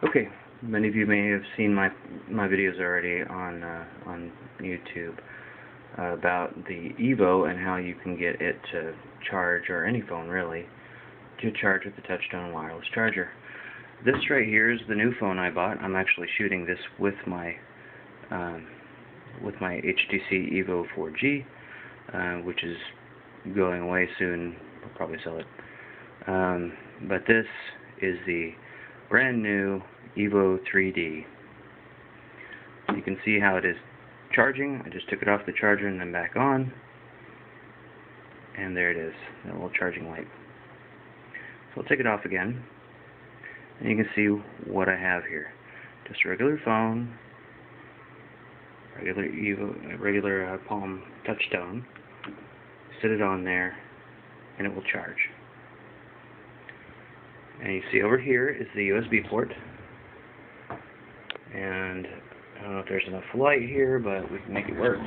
Okay, many of you may have seen my videos already on YouTube about the Evo and how you can get it to charge, or any phone really, to charge with the touchstone wireless charger. This right here is the new phone I bought. I'm actually shooting this with my HTC Evo 4G, which is going away soon. I'll probably sell it. But this is the brand new Evo 3D. You can see how it is charging. I just took it off the charger and then back on, and there it is, that little charging light. So I'll take it off again, and you can see what I have here. Just a regular phone, regular Palm touchstone. Sit it on there, and it will charge. And you see over here is the USB port, and I don't know if there's enough light here, but we can make it work.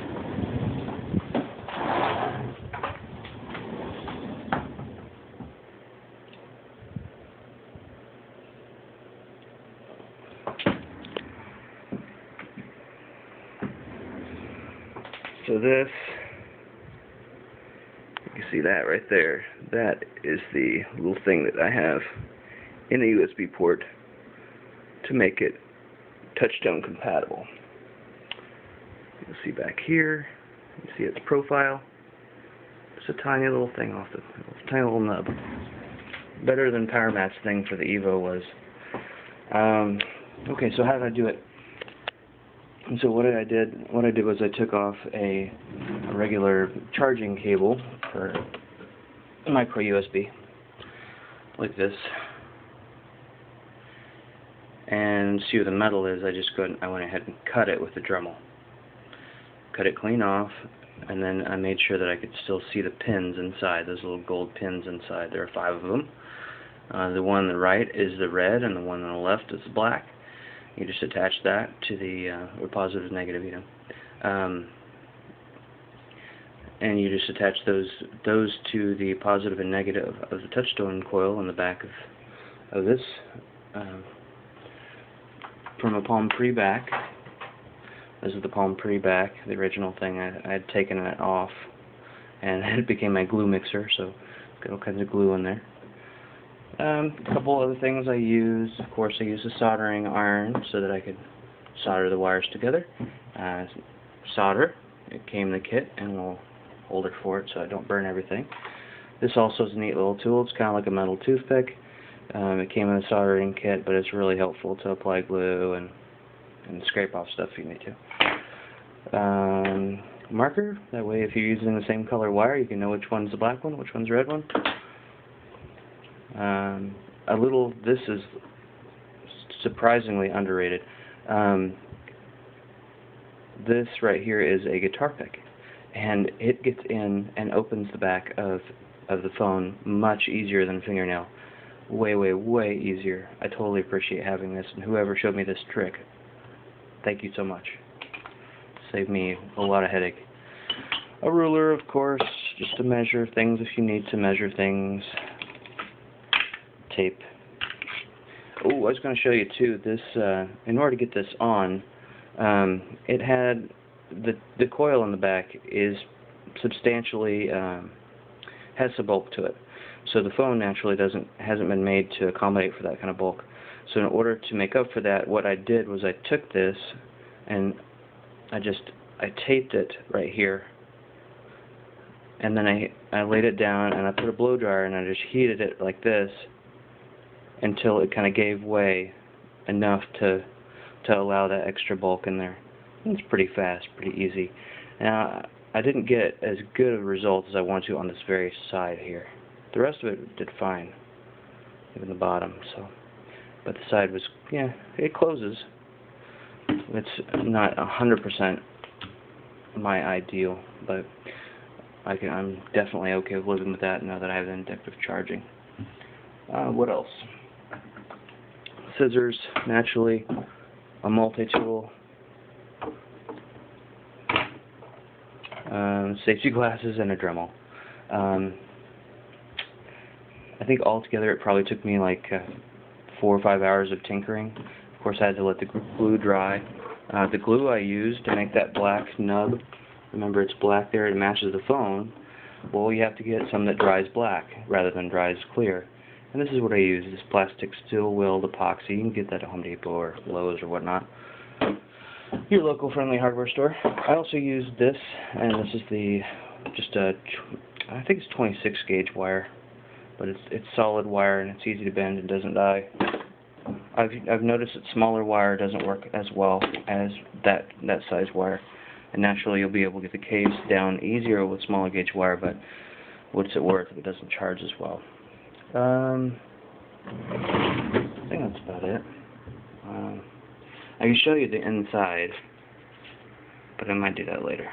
So this, you can see that right there. That is the little thing that I have in the USB port to make it touchstone compatible. You'll see back here, you see its profile. It's a tiny little thing off the tiny little nub. Better than PowerMat's thing for the Evo was. Okay, so how did I do it? And so what I did was I took off a regular charging cable for a micro USB, like this. And see where the metal is, I went ahead and cut it with the Dremel. Cut it clean off, and then I made sure that I could still see the pins inside, those little gold pins inside. There are 5 of them. The one on the right is the red, and the one on the left is the black. You just attach that to the, or positive and negative, you know. And you just attach those to the positive and negative of the touchstone coil on the back of this. From a Palm Pre-back. This is the Palm Pre-back, the original thing. I had taken it off, and it became my glue mixer, so got all kinds of glue in there. A couple other things I used. Of course, I used a soldering iron so that I could solder the wires together. Solder. It came in the kit, and a little holder for it so I don't burn everything. This also is a neat little tool. It's kind of like a metal toothpick. It came in a soldering kit, but it's really helpful to apply glue and scrape off stuff if you need to. Marker, that way if you're using the same color wire, you can know which one's the black one, which one's the red one. This is surprisingly underrated. This right here is a guitar pick, and it gets in and opens the back of the phone much easier than a fingernail. Way, way, way easier. I totally appreciate having this, and whoever showed me this trick, thank you so much. Saved me a lot of headache. A ruler, of course, just to measure things if you need to measure things. Tape. Oh, I was going to show you too, this, in order to get this on, it had, the coil in the back is substantially, has some bulk to it. So the phone naturally hasn't been made to accommodate for that kind of bulk. So in order to make up for that, what I did was I took this and I taped it right here, and then I laid it down and I put a blow dryer and I just heated it like this until it kind of gave way enough to allow that extra bulk in there. And it's pretty fast, pretty easy. Now I didn't get as good of a result as I wanted to on this very side here. The rest of it did fine, even the bottom. So, but the side was, yeah, it closes. It's not 100% my ideal, but I'm definitely okay with living with that now that I have the inductive charging. What else? Scissors, naturally, a multi-tool, safety glasses, and a Dremel. I think altogether it probably took me like 4 or 5 hours of tinkering. Of course, I had to let the glue dry. The glue I used to make that black nub, remember it's black there, it matches the phone. Well, you have to get some that dries black rather than dries clear. And this is what I use, this plastic steel-willed epoxy. You can get that at Home Depot or Lowe's or whatnot. Your local friendly hardware store. I also use this, and this is I think it's 26 gauge wire, but it's solid wire and it's easy to bend and doesn't die. I've noticed that smaller wire doesn't work as well as that size wire, and naturally you'll be able to get the case down easier with smaller gauge wire, but what's it worth if it doesn't charge as well? I think that's about it. I can show you the inside, but I might do that later.